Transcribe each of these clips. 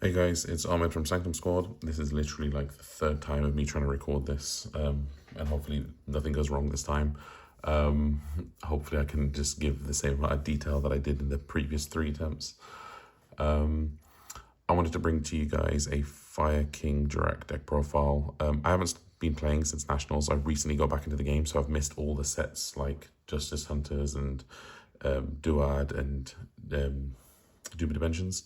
Hey guys, it's Ahmed from Sanctum Squad. This is literally like the third time of me trying to record this, and hopefully nothing goes wrong this time. Hopefully I can just give the same amount of detail that I did in the previous 3 attempts. I wanted to bring to you guys a Fire King Jurrac deck profile. I haven't been playing since Nationals. I've recently got back into the game, so I've missed all the sets like Justice Hunters and DOOD and Doom Dimensions.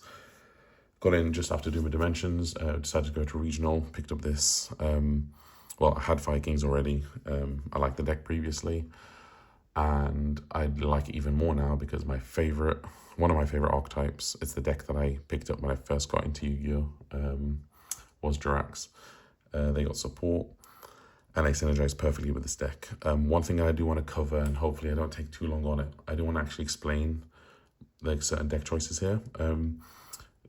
Got in just after Doom Dimensions, decided to go to Regional, picked up this. Well, I had Fire Kings already. I liked the deck previously, and I like it even more now because one of my favorite archetypes, it's the deck that I picked up when I first got into Yu-Gi-Oh! Was Jurracs. They got support, and they synergize perfectly with this deck. One thing I do want to cover, and hopefully I don't take too long on it, I do want to actually explain like certain deck choices here.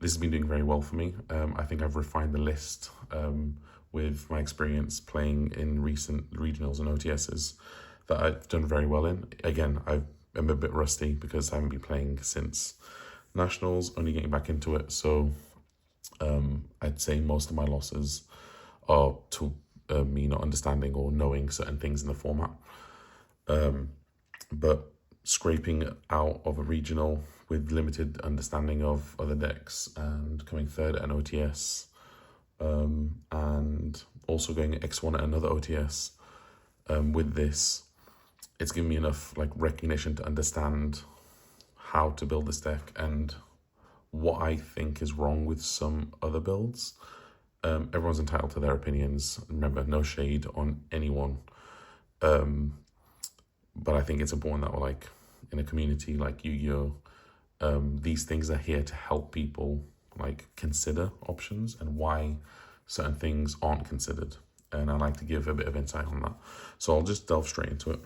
This has been doing very well for me. I think I've refined the list with my experience playing in recent regionals and OTSs that I've done very well in. Again, I'm a bit rusty because I haven't been playing since Nationals, only getting back into it. So I'd say most of my losses are to me not understanding or knowing certain things in the format. But scraping out of a regional with limited understanding of other decks and coming third at an OTS, and also going X1 at another OTS, with this, it's given me enough like recognition to understand how to build this deck and what I think is wrong with some other builds. Everyone's entitled to their opinions. Remember, no shade on anyone. But I think it's important that we're like in a community like Yu-Gi-Oh! These things are here to help people like consider options and why certain things aren't considered. And I like to give a bit of insight on that. So I'll just delve straight into it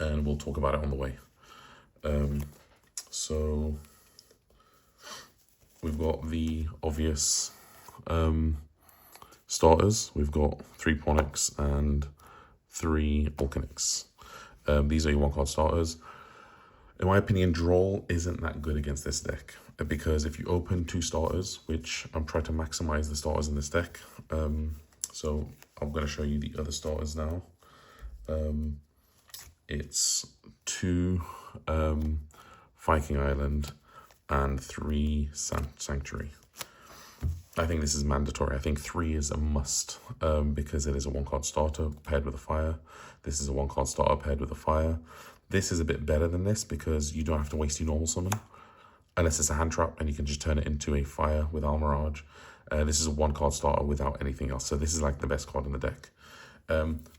and we'll talk about it on the way. So we've got the obvious starters. We've got 3 Ponics and 3 Volcanics. These are your 1-card starters. In my opinion, Drawl isn't that good against this deck because if you open 2 starters, which I'm trying to maximize the starters in this deck, so I'm going to show you the other starters now. It's 2 Viking Island and 3 Sanctuary. I think this is mandatory. I think 3 is a must because it is a 1-card starter paired with a fire. This is a 1-card starter paired with a fire. This is a bit better than this because you don't have to waste your normal summon unless it's a hand trap and you can just turn it into a fire with Almirage. This is a 1-card starter without anything else. So this is like the best card in the deck,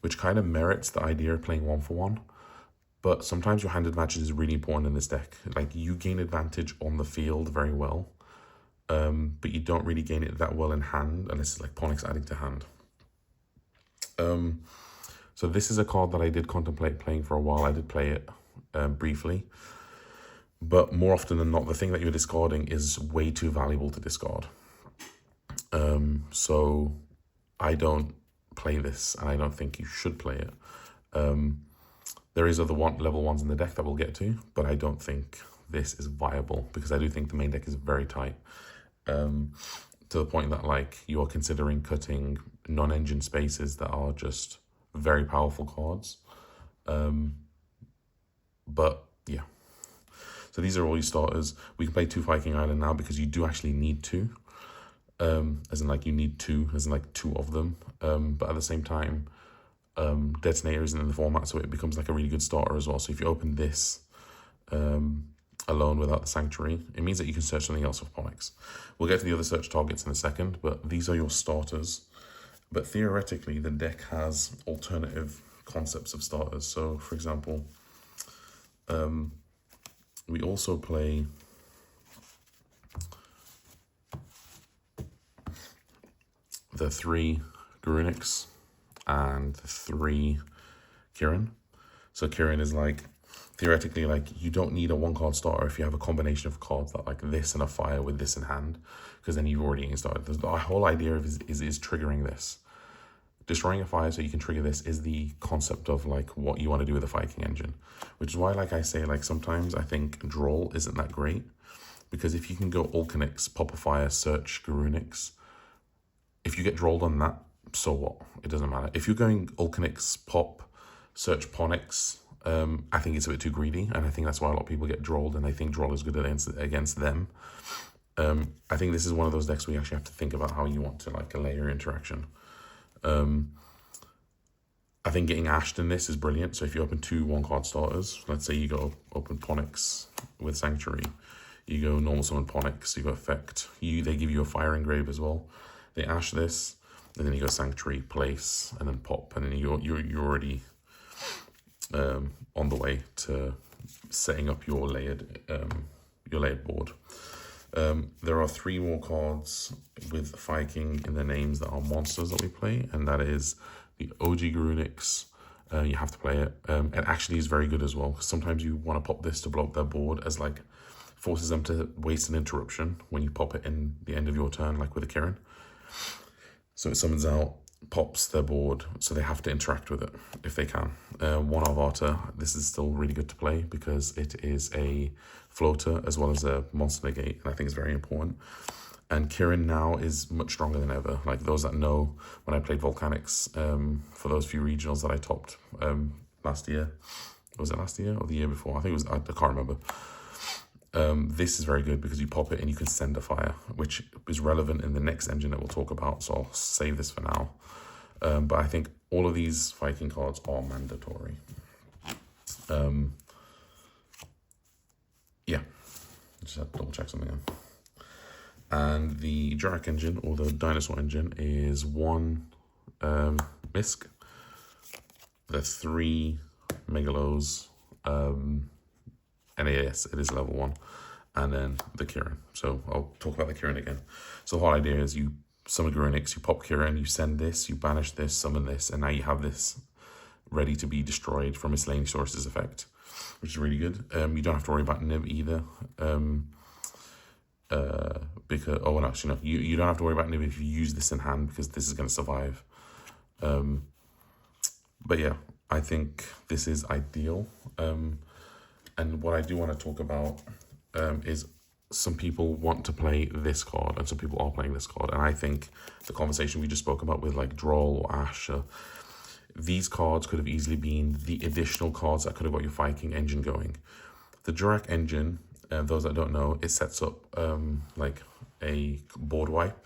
which kind of merits the idea of playing 1-for-1. But sometimes your hand advantage is really important in this deck. Like you gain advantage on the field very well, but you don't really gain it that well in hand unless it's like Ponics adding to hand. So this is a card that I did contemplate playing for a while. I did play it briefly, but more often than not, the thing that you're discarding is way too valuable to discard. So I don't play this, and I don't think you should play it. There is other level 1s in the deck that we'll get to, but I don't think this is viable because I do think the main deck is very tight, to the point that like you are considering cutting non-engine spaces that are just very powerful cards. But yeah, so these are all your starters. We can play 2 Viking Island now because you do actually need 2, as in like you need 2, as in like 2 of them. But at the same time, Detonator isn't in the format, so it becomes like a really good starter as well. So if you open this alone without the Sanctuary, it means that you can search something else with Ponics. We'll get to the other search targets in a second, but these are your starters. But theoretically, the deck has alternative concepts of starters. So, for example, we also play the 3 Gurunics and the 3 Kirin. So Kirin is like, theoretically, like you don't need a 1-card starter if you have a combination of cards that like this and a fire with this in hand, because then you've already started. The whole idea of is triggering this. Destroying a fire so you can trigger this is the concept of like what you want to do with a Viking engine, which is why, like I say, like sometimes I think Drawl isn't that great because if you can go Alkanix, pop a fire, search Garunix, if you get drolled on that, so what? It doesn't matter. If you're going Alkanix, pop, search Ponix, I think it's a bit too greedy, and I think that's why a lot of people get drolled, and they think droll is good against them. I think this is one of those decks where you actually have to think about how you want to like a layer interaction. I think getting ashed in this is brilliant. So if you open 2 1-card starters, let's say you go open Ponix with Sanctuary, you go normal summon Ponix, you go effect, they give you a fire engrave as well. They ash this, and then you go Sanctuary, place, and then pop, and then you're already on the way to setting up your layered board. There are 3 more cards with Fire King in their names that are monsters that we play, and that is the OG Garunix. You have to play it. It actually is very good as well, because sometimes you want to pop this to blow up their board, as like forces them to waste an interruption when you pop it in the end of your turn, like with a Kirin. So it summons out, pops their board, so they have to interact with it if they can. 1 Arvata, this is still really good to play because it is a floater as well as a monster negate, and I think it's very important. And Kirin now is much stronger than ever. Like those that know, when I played Volcanics, for those few regionals that I topped last year, was it last year or the year before? I think it was, I can't remember. This is very good because you pop it and you can send a fire, which is relevant in the next engine that we'll talk about, so I'll save this for now. But I think all of these Viking cards are mandatory. Yeah, just have to double check something in. And the Jurrac engine, or the dinosaur engine, is 1 Misk, the 3 Megalos, NAS, it is level 1, and then the Kirin. So I'll talk about the Kirin again. So the whole idea is you summon Garunix, you pop Kirin, you send this, you banish this, summon this, and now you have this ready to be destroyed from miscellaneous sources effect, which is really good. You don't have to worry about Nib either. Because actually no, you don't have to worry about Nib if you use this in hand, because this is going to survive. But yeah, I think this is ideal. And what I do want to talk about is some people want to play this card, and some people are playing this card. And I think the conversation we just spoke about with like Droll or Ash, these cards could have easily been the additional cards that could have got your Viking engine going. The Jurrac engine, those that don't know, it sets up like a board wipe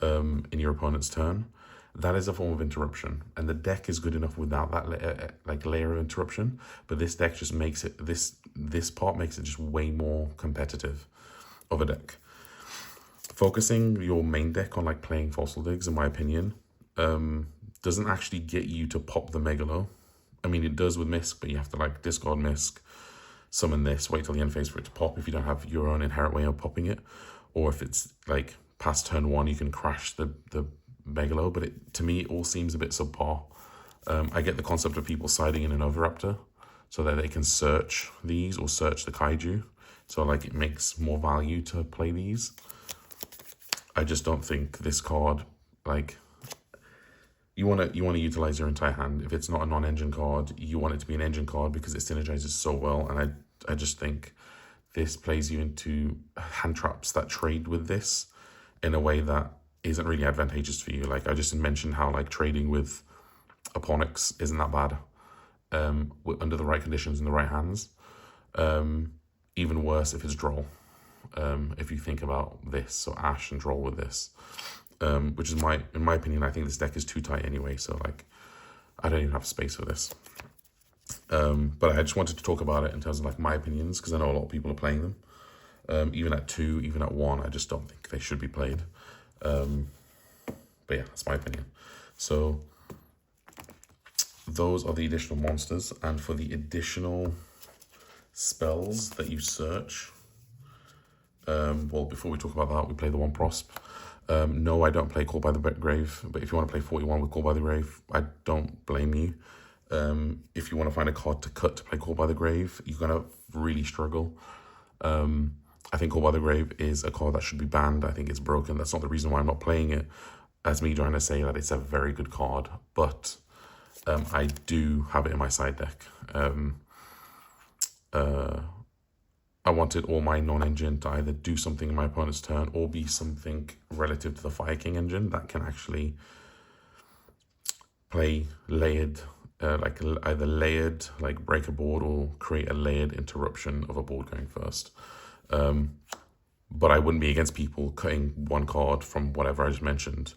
in your opponent's turn. That is a form of interruption, and the deck is good enough without that like layer of interruption. But this deck just makes it, this part makes it just way more competitive of a deck. Focusing your main deck on like playing Fossil Digs, in my opinion, doesn't actually get you to pop the Megalo. I mean, it does with Misk, but you have to like discard Misk, summon this, wait till the end phase for it to pop if you don't have your own inherent way of popping it. Or if it's like past turn 1, you can crash the Megalo, but to me, it all seems a bit subpar. I get the concept of people siding in an Oviraptor so that they can search these or search the Kaiju. So like it makes more value to play these. I just don't think this card, like, you want to utilize your entire hand. If it's not a non-engine card, you want it to be an engine card because it synergizes so well. And I just think this plays you into hand traps that trade with this in a way that isn't really advantageous for you. Like I just mentioned how like trading with Aponix isn't that bad under the right conditions in the right hands. Even worse if it's Droll. If you think about this, so Ash and Droll with this, which is in my opinion, I think this deck is too tight anyway. So like, I don't even have space for this. But I just wanted to talk about it in terms of like my opinions, because I know a lot of people are playing them. Even at 2, even at 1, I just don't think they should be played. But yeah, that's my opinion. So those are the additional monsters, and for the additional spells that you search, well, before we talk about that, we play the 1 Prosp. No, I don't play Call by the Grave, but if you want to play 41 with Call by the Grave, I don't blame you. If you want to find a card to cut to play Call by the Grave, you're going to really struggle. I think Call by the Grave is a card that should be banned. I think it's broken. That's not the reason why I'm not playing it. That's me trying to say that it's a very good card, but I do have it in my side deck. I wanted all my non-engine to either do something in my opponent's turn or be something relative to the Fire King engine that can actually play layered, like either layered, like break a board, or create a layered interruption of a board going first. But I wouldn't be against people cutting one card from whatever I just mentioned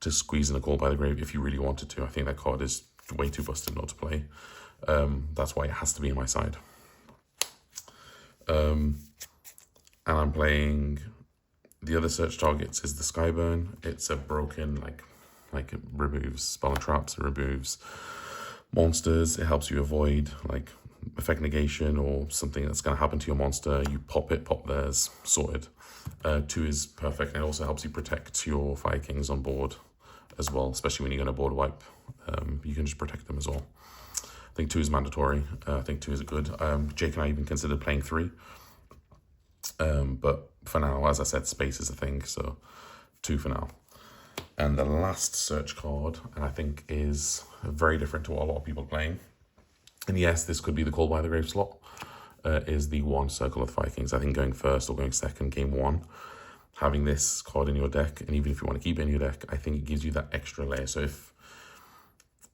to squeeze in a Call by the Grave if you really wanted to. I think that card is way too busted not to play. That's why it has to be on my side. And I'm playing the other search targets is the Skyburn. It's a broken, like it removes spell and traps, it removes monsters, it helps you avoid like effect negation or something that's going to happen to your monster. You pop it, pop theirs, sorted. 2 is perfect, and it also helps you protect your Fire Kings on board as well, especially when you're going to board wipe. You can just protect them as well. I think 2 is mandatory. I think 2 is good. Jake and I even considered playing 3. But for now, as I said, space is a thing, so 2 for now. And the last search card, and I think is very different to what a lot of people are playing, and yes, this could be the Call by the Grave slot, is the 1 Circle of the Fire Kings. I think going first or going second, game 1, having this card in your deck, and even if you want to keep it in your deck, I think it gives you that extra layer. So if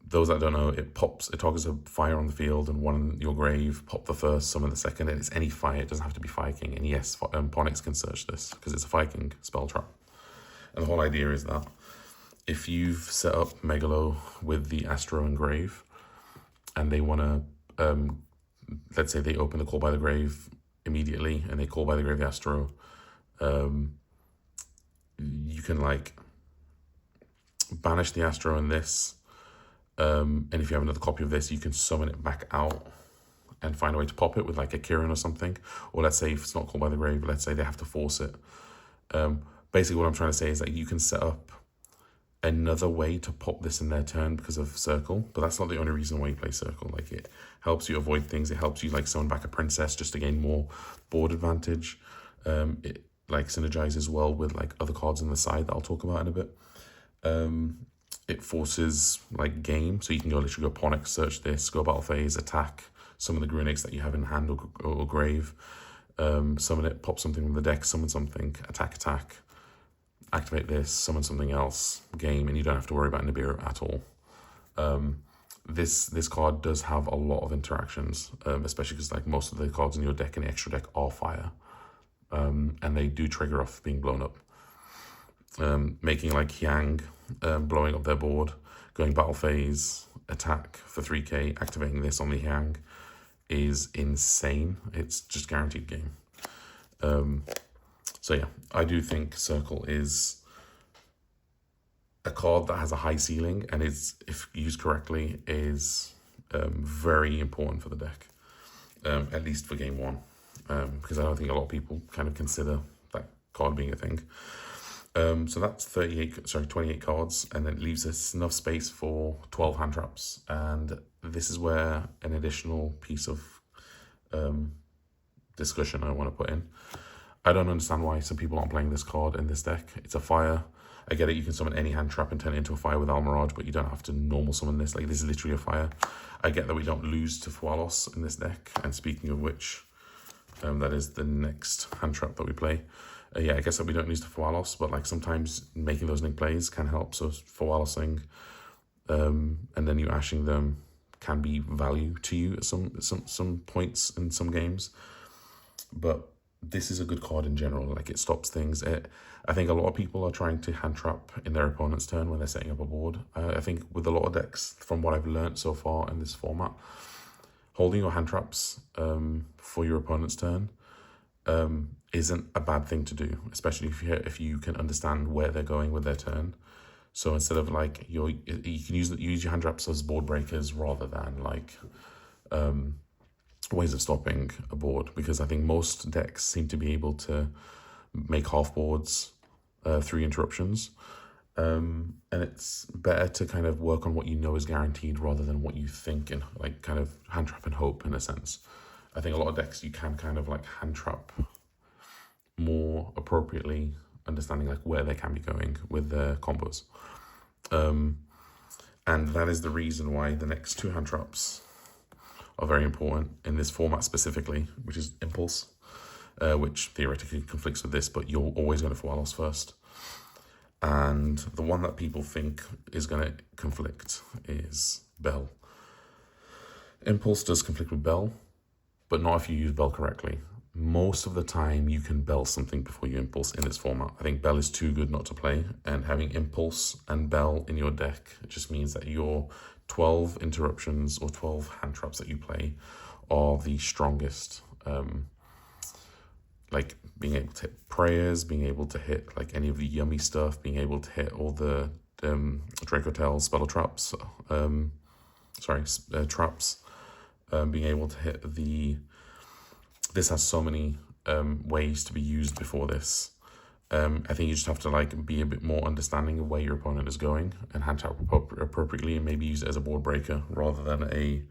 those that don't know, it targets a fire on the field and 1 in your grave, pop the first, summon the second, and it's any fire, it doesn't have to be Fire King. And yes, Ponyx can search this because it's a Fire King spell trap. And the whole idea is that if you've set up Megalo with the Astro and Grave, and they want to, let's say they open the Call by the Grave immediately, and they Call by the Grave the Astro, you can like banish the Astro in this, and if you have another copy of this, you can summon it back out and find a way to pop it with like a Kirin or something. Or let's say if it's not Called by the Grave, let's say they have to force it. Basically what I'm trying to say is that you can set up another way to pop this in their turn because of Circle, but that's not the only reason why you play Circle. Like, it helps you avoid things, it helps you like summon back a princess just to gain more board advantage. It like synergizes well with like other cards on the side that I'll talk about in a bit. It forces like game, so you can go literally go Ponyx, search this, go battle phase, attack some of the Grunics that you have in hand or grave, summon it, pop something from the deck, summon something, attack, activate this, summon something else, game, and you don't have to worry about Nibiru at all. This card does have a lot of interactions, especially because like most of the cards in your deck and the extra deck are fire, and they do trigger off being blown up. Making like Yang, blowing up their board, going battle phase, attack for 3k, activating this on the Yang is insane. It's just guaranteed game. So yeah, I do think Circle is a card that has a high ceiling, and is, if used correctly, is very important for the deck, at least for game 1, because I don't think a lot of people kind of consider that card being a thing. So that's 28 cards, and it leaves us enough space for 12 hand traps, and this is where an additional piece of discussion I want to put in. I don't understand why some people aren't playing this card in this deck. It's a fire. I get it, you can summon any hand trap and turn it into a fire with Almirage, but you don't have to normal summon this. Like, this is literally a fire. I get that we don't lose to Fualos in this deck, and speaking of which, that is the next hand trap that we play. Yeah, I guess that we don't lose to Fualos, but like sometimes making those link plays can help. So Fualosing, and then you ashing them can be value to you at some points in some games. But this is a good card in general. Like, it stops things. I think a lot of people are trying to hand trap in their opponent's turn when they're setting up a board. I think with a lot of decks, from what I've learned so far in this format, holding your hand traps for your opponent's turn isn't a bad thing to do, especially if you can understand where they're going with their turn. So instead of like you can use your hand traps as board breakers rather than like ways of stopping a board, because I think most decks seem to be able to make half boards through interruptions, and it's better to kind of work on what you know is guaranteed rather than what you think, and like kind of hand trap and hope in a sense. I think a lot of decks you can kind of like hand trap more appropriately, understanding like where they can be going with their combos, and that is the reason why the next 2 hand traps are very important in this format specifically, which is Impulse. which theoretically conflicts with this, but you're always going to Fualos first. And the one that people think is going to conflict is Bell. Impulse does conflict with Bell, but not if you use Bell correctly. Most of the time you can Bell something before you Impulse in this format. I think Bell is too good not to play, and having Impulse and Bell in your deck just means that your 12 interruptions or 12 hand traps that you play are the strongest. Like being able to hit prayers, being able to hit like any of the yummy stuff, being able to hit all the Dracotel spell traps, traps, being able to hit the... This has so many ways to be used before this. I think you just have to like be a bit more understanding of where your opponent is going and hand tap appropriately, and maybe use it as a board breaker rather than a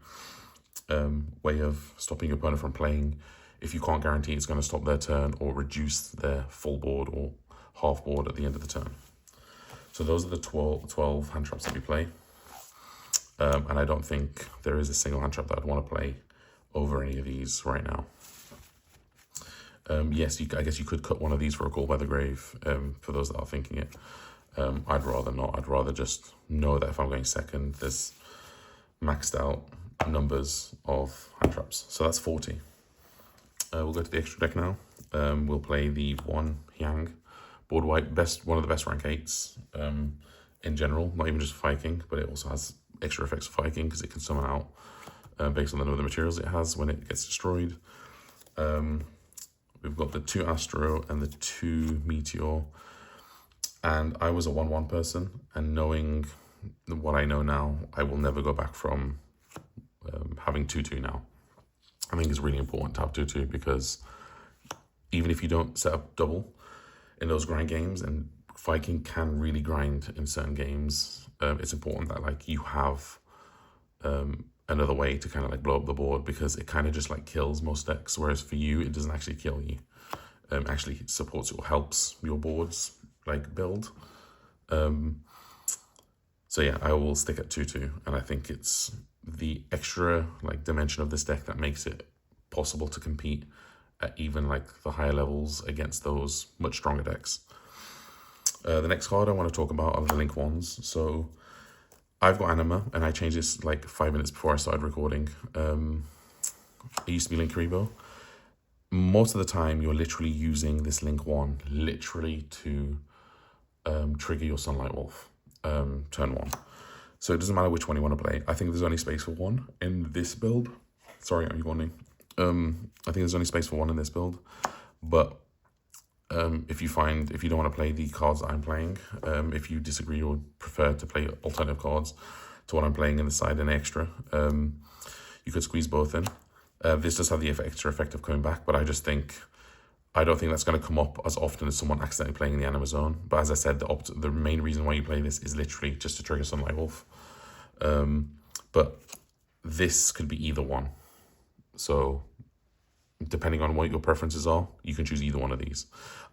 way of stopping your opponent from playing if you can't guarantee it's going to stop their turn or reduce their full board or half board at the end of the turn. So those are the 12 hand traps that we play. And I don't think there is a single hand trap that I'd want to play over any of these right now. Yes, I guess you could cut one of these for a Call by the Grave, for those that are thinking it. I'd rather not. I'd rather just know that if I'm going second, there's maxed out numbers of hand traps. So that's 40. We'll go to the extra deck now. We'll play the 1 Yang. Board wipe, one of the best rank 8s in general, not even just for Viking, but it also has extra effects for Viking because it can summon out based on the number of the materials it has when it gets destroyed. We've got the 2 Astro and the 2 Meteor. And I was a 1/1 person, and knowing what I know now, I will never go back from having 2/2 now. I think it's really important to have 2/2 because even if you don't set up double in those grind games, and Viking can really grind in certain games, it's important that like you have another way to kind of like blow up the board, because it kind of just like kills most decks, whereas for you it doesn't actually kill you. Actually supports or helps your boards like build. So yeah, I will stick at 2/2, and I think it's the extra like dimension of this deck that makes it possible to compete at even like the higher levels against those much stronger decks. The next card I want to talk about are the Link ones. So I've got Anima, and I changed this like 5 minutes before I started recording. It used to be Link Rebo. Most of the time, you're literally using this Link 1 literally to trigger your Sunlight Wolf turn 1. So it doesn't matter which one you want to play. I think there's only space for 1 in this build. Sorry, I'm yawning. I think there's only space for 1 in this build. But if you don't want to play the cards that I'm playing, if you disagree or prefer to play alternative cards to what I'm playing in the side and extra, you could squeeze both in. This does have the extra effect of coming back, but I don't think that's going to come up as often as someone accidentally playing in the Anima Zone. But as I said, the main reason why you play this is literally just to trigger Sunlight Wolf. But this could be either one. So depending on what your preferences are, you can choose either one of these.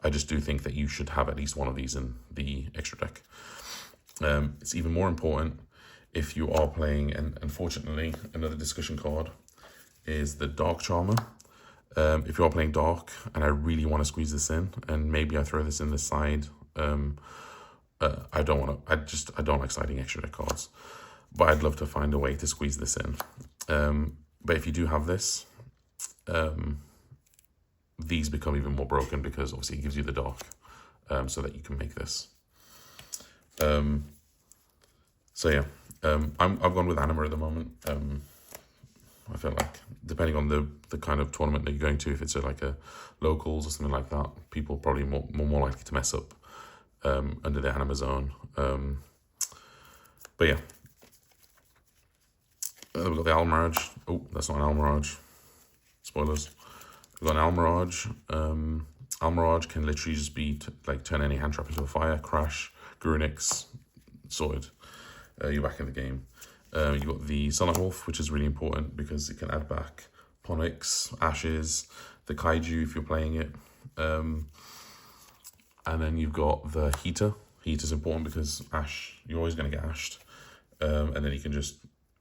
I just do think that you should have at least one of these in the extra deck. It's even more important if you are playing, and unfortunately, another discussion card is the Dark Charmer. If you are playing Dark, and I really want to squeeze this in, and maybe I throw this in the side, I don't like siding extra deck cards, but I'd love to find a way to squeeze this in. But if you do have this, these become even more broken because obviously it gives you the Dark, so that you can make this. So yeah, I've gone with Anima at the moment. I feel like depending on the kind of tournament that you're going to, if it's like a locals or something like that, people are probably more likely to mess up under the Anima Zone. But yeah, we've got the Almirage. Oh, that's not an Almirage. Spoilers. We've got an Almirage. Almirage can literally just be like turn any hand trap into a fire, crash, Grunix, sorted. You're back in the game. You've got the Sunlight Wolf, which is really important because it can add back Ponix, Ashes, the Kaiju if you're playing it. And then you've got the Heater. Heater's important because Ash, you're always going to get Ashed. And then you can just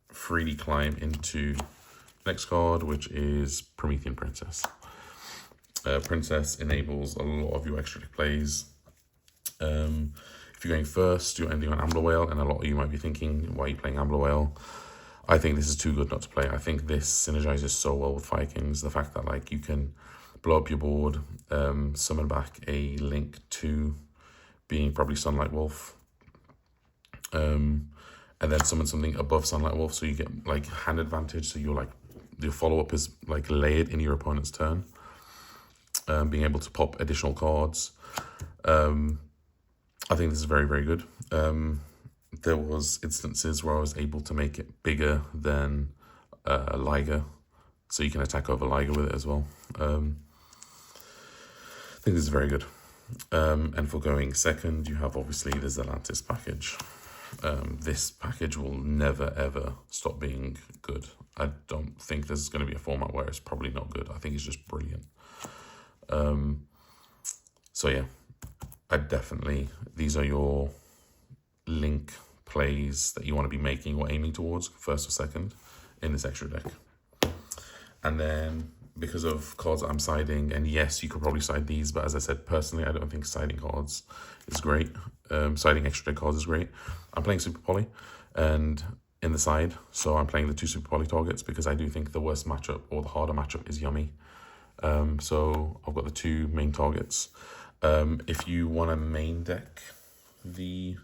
freely climb into the next card, which is Promethean Princess. Princess enables a lot of your extra deck plays. If you're going first, you're ending on Ambler Whale, and a lot of you might be thinking, why are you playing Ambler Whale? I think this is too good not to play. I think this synergizes so well with Fire Kings. The fact that like you can blow up your board, summon back a link to being probably Sunlight Wolf, and then summon something above Sunlight Wolf, so you get like hand advantage. So you're like your follow up is like layered in your opponent's turn. Being able to pop additional cards. I think this is very, very good. There was instances where I was able to make it bigger than Liger, so you can attack over Liger with it as well. I think this is very good. And for going second, you have obviously the Zelantis package. This package will never, ever stop being good. I don't think there's going to be a format where it's probably not good. I think it's just brilliant. So yeah, these are your link plays that you want to be making or aiming towards, first or second, in this extra deck. And then, because of cards I'm siding, and yes, you could probably side these, but as I said, personally, I don't think siding cards is great. Siding extra deck cards is great. I'm playing Super Poly, and in the side, so I'm playing the 2 Super Poly targets, because I do think the worst matchup, or the harder matchup, is Yummy. So I've got the 2 main targets. If you want to main deck the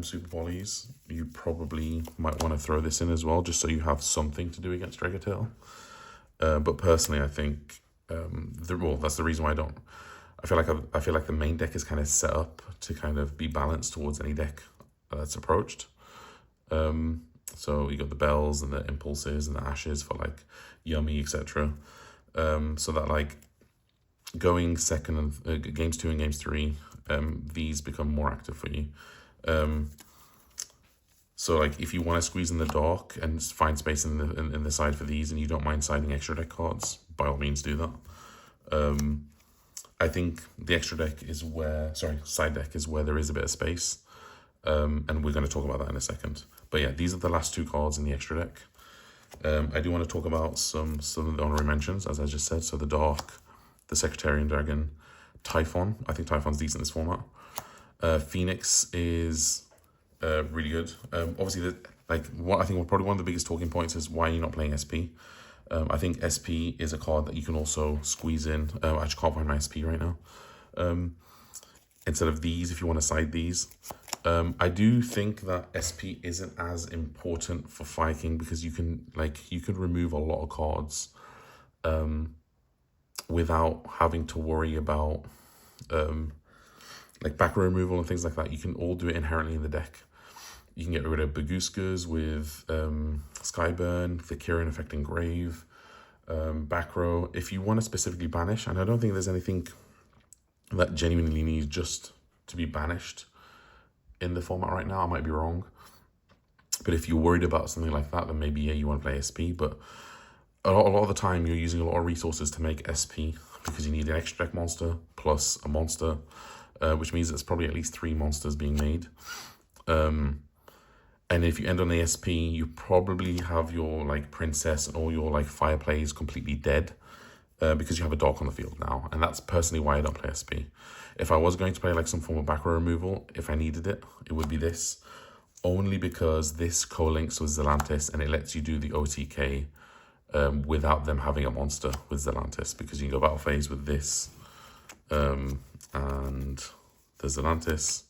Super Polys, you probably might want to throw this in as well, just so you have something to do against Dragatail. But personally, I think that's the reason why I don't. I feel like the main deck is kind of set up to kind of be balanced towards any deck that's approached. So you got the bells and the impulses and the ashes for like Yummy, etc. So that like going second and games 2 and games 3, these become more active for you. So like if you want to squeeze in the dark and find space in the side for these, and you don't mind siding extra deck cards, by all means do that. I think the extra deck is side deck is where there is a bit of space. And we're going to talk about that in a second. But yeah, these are the last 2 cards in the extra deck. I do want to talk about some of the honorary mentions, as I just said. So the Dark, the Secretarian Dragon, Typhon. I think Typhon's decent in this format. Phoenix is really good. Obviously, I think probably one of the biggest talking points is why you're not playing SP. I think SP is a card that you can also squeeze in. I just can't find my SP right now. Instead of these, if you want to side these. I do think that SP isn't as important for Fire King, because you can remove a lot of cards without having to worry about like back row removal and things like that. You can all do it inherently in the deck. You can get rid of Baguskas with Skyburn, the Kirin affecting Grave, back row. If you want to specifically banish, and I don't think there's anything that genuinely needs just to be banished in the format right now. I might be wrong. But if you're worried about something like that, then maybe, yeah, you want to play SP. But a lot of the time, you're using a lot of resources to make SP, because you need an extra deck monster plus a monster, which means there's probably at least 3 monsters being made. And if you end on ASP, you probably have your like Princess and all your like fire plays completely dead, because you have a Dark on the field now. And that's personally why I don't play SP. If I was going to play like some form of back row removal, if I needed it, it would be this. Only because this co-links with Zelantis, and it lets you do the OTK without them having a monster with Zelantis, because you can go battle phase with this and the Zelantis,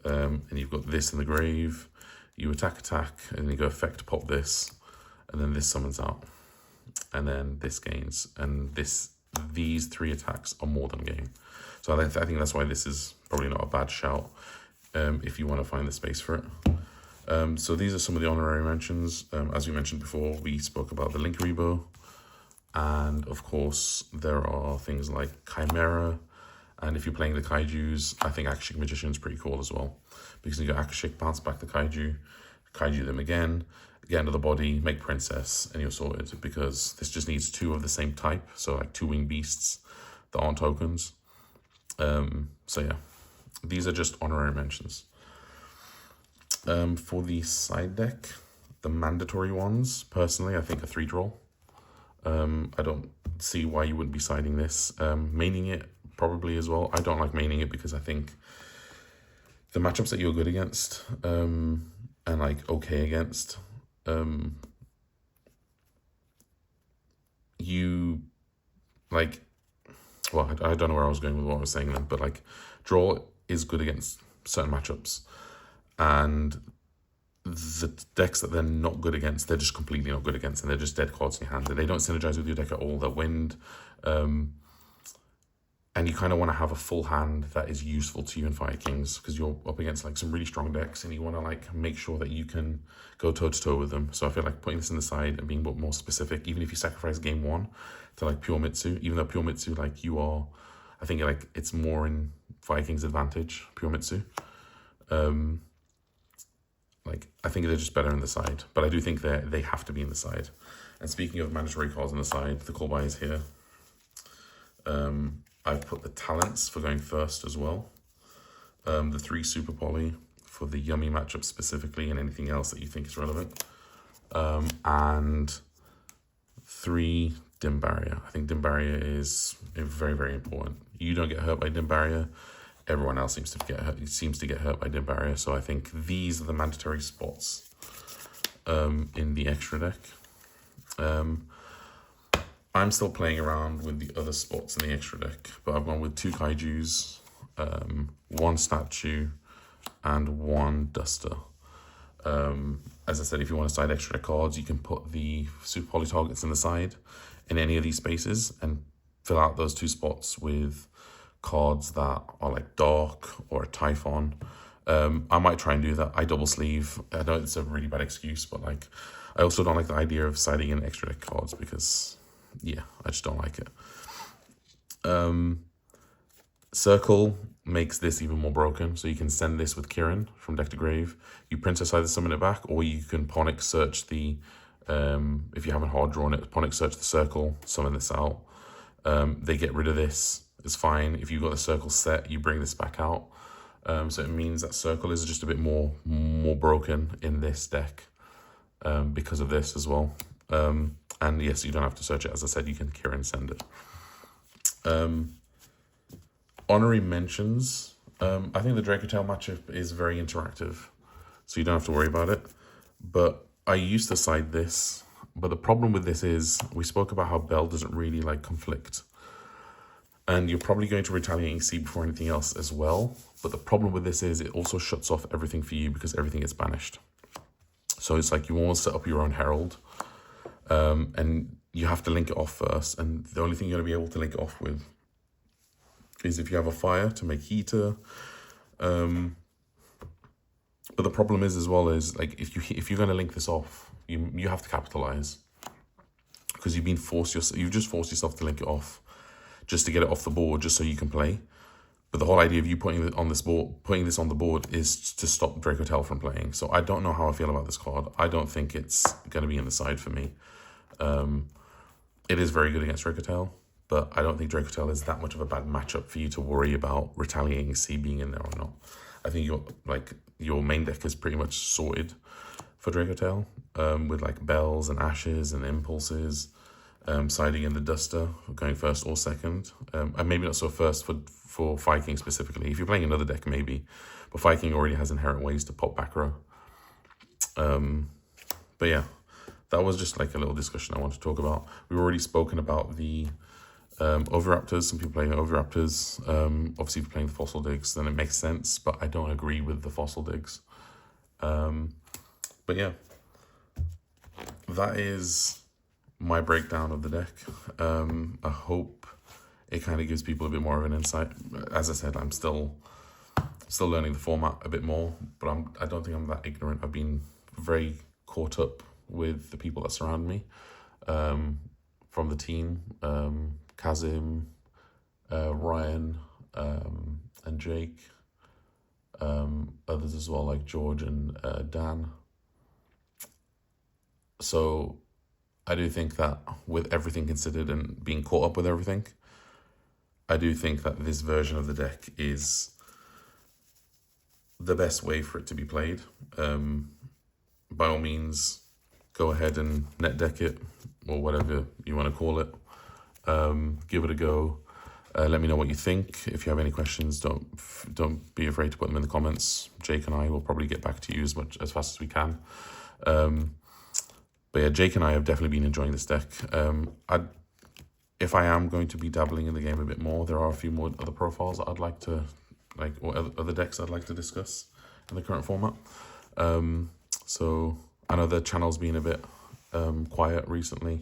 and you've got this in the grave. You attack, and you go effect, pop this, and then this summons out, and then this gains, and these 3 attacks are more than game. So I think that's why this is probably not a bad shout if you want to find the space for it. So these are some of the honorary mentions. As we mentioned before, we spoke about the Link Rebo, and of course there are things like Chimera, and if you're playing the Kaijus, I think Akashic Magician is pretty cool as well, because you got Akashic, bounce back the Kaiju them again, get into the body, make Princess, and you're sorted, because this just needs 2 of the same type, so like 2 winged beasts that aren't tokens. So yeah, these are just honorary mentions. For the side deck, the mandatory ones, personally, I think a 3-draw. I don't see why you wouldn't be siding this. Maining it probably as well. I don't like maining it because I think the matchups that you're good against and like okay against, you like, well, I don't know where I was going with what I was saying then, but like draw is good against certain matchups, and the decks that they're not good against, they're just completely not good against, and they're just dead cards in your hand. They don't synergize with your deck at all. They're wind, and you kind of want to have a full hand that is useful to you in Fire Kings, because you're up against like some really strong decks, and you want to like make sure that you can go toe to toe with them. So I feel like putting this in the side and being more specific, even if you sacrifice game one to like Pure Mitsu, even though Pure Mitsu, like you are, I think like it's more in Fire Kings' advantage, Pure Mitsu. Like, I think they're just better in the side, but I do think they have to be in the side. And speaking of mandatory cards on the side, the call by is here. I've put the talents for going first as well. The 3 Super Poly for the yummy matchup specifically, and anything else that you think is relevant. And 3 Dim Barrier. I think Dim Barrier is very, very important. You don't get hurt by Dim Barrier. Everyone else seems to get hurt by Dim Barrier. So I think these are the mandatory spots in the extra deck. I'm still playing around with the other spots in the extra deck, but I've gone with 2 Kaijus, 1 statue, and 1 duster. As I said, if you want to side extra deck cards, you can put the Super Poly targets in the side in any of these spaces and fill out those 2 spots with cards that are like Dark or a Typhon. I might try and do that. I double sleeve. I know it's a really bad excuse, but like I also don't like the idea of siding in extra deck cards because, yeah, I just don't like it. Circle makes this even more broken, so you can send this with Kirin from deck to grave. You Princess either summon it back, or you can Ponic search the, if you haven't hard drawn it, Ponic search the circle, summon this out. They get rid of this. It's fine. If you've got the circle set, you bring this back out. So it means that circle is just a bit more broken in this deck because of this as well. And yes, you don't have to search it. As I said, you can Kirin send it. Honorary mentions. I think the Dracotail matchup is very interactive, so you don't have to worry about it. But I used to side this, but the problem with this is we spoke about how Bell doesn't really like conflict. And you're probably going to Retaliating Sea before anything else as well. But the problem with this is it also shuts off everything for you because everything gets banished. So it's like you want to set up your own Herald. And you have to link it off first. And the only thing you're going to be able to link it off with is if you have a fire to make heater. But the problem is as well is like if you're going to link this off, you have to capitalize. Because you've just forced yourself to link it off. Just to get it off the board, just so you can play. But the whole idea of you putting this on the board is to stop Dracotail from playing. So I don't know how I feel about this card. I don't think it's going to be in the side for me. It is very good against Dracotail, but I don't think Dracotail is that much of a bad matchup for you to worry about Retaliating Sea being in there or not. I think your main deck is pretty much sorted for Dracotail, with like Bells and Ashes and Impulses. Siding in the Duster, going first or second. And maybe not so first for Fire King specifically. If you're playing another deck, maybe. But Fire King already has inherent ways to pop back row. But yeah, that was just like a little discussion I want to talk about. We've already spoken about the Overraptors. Some people playing Overraptors. Obviously, if you're playing the Fossil Digs, then it makes sense. But I don't agree with the Fossil Digs. But yeah, that is my breakdown of the deck. I hope it kind of gives people a bit more of an insight. As I said, I'm still learning the format a bit more, but I don't think I'm that ignorant. I've been very caught up with the people that surround me, from the team, Kazim, Ryan, and Jake, others as well, like George and Dan. So I do think that with everything considered and being caught up with everything, I do think that this version of the deck is the best way for it to be played. By all means, go ahead and net deck it, or whatever you want to call it. Give it a go. Let me know what you think. If you have any questions, don't be afraid to put them in the comments. Jake and I will probably get back to you as fast as we can. But yeah, Jake and I have definitely been enjoying this deck. If I am going to be dabbling in the game a bit more, there are a few more other profiles that I'd like to, or other decks I'd like to discuss in the current format. So I know the channel's been a bit quiet recently.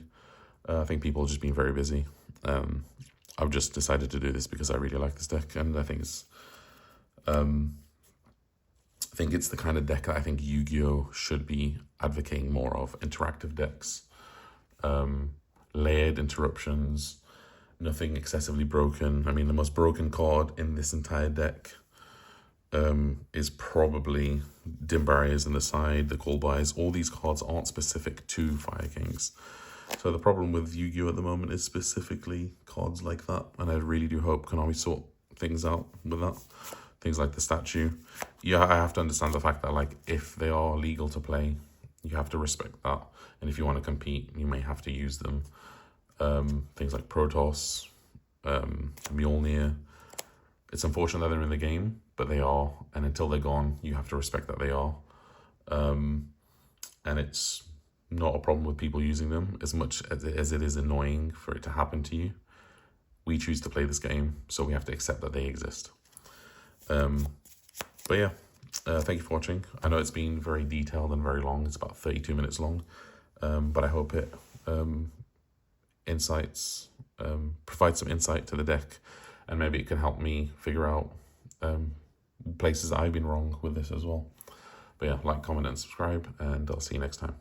I think people have just been very busy. I've just decided to do this because I really like this deck, and I think it's the kind of deck that I think Yu-Gi-Oh! Should be advocating more of. Interactive decks, layered interruptions, nothing excessively broken. I mean, the most broken card in this entire deck is probably Dim Barriers in the side, the Call Buys. All these cards aren't specific to Fire Kings. So the problem with Yu-Gi-Oh! At the moment is specifically cards like that, and I really do hope Konami sort things out with that. Things like the statue. Yeah, I have to understand the fact that, like, if they are legal to play, you have to respect that. And if you want to compete, you may have to use them. Things like Protoss, Mjolnir. It's unfortunate that they're in the game, but they are. And until they're gone, you have to respect that they are. And it's not a problem with people using them as much as it is annoying for it to happen to you. We choose to play this game, so we have to accept that they exist. But yeah, thank you for watching. I know it's been very detailed and very long. It's about 32 minutes long, but I hope it provides some insight to the deck, and maybe it can help me figure out places that I've been wrong with this as well. But yeah, like, comment, and subscribe, and I'll see you next time.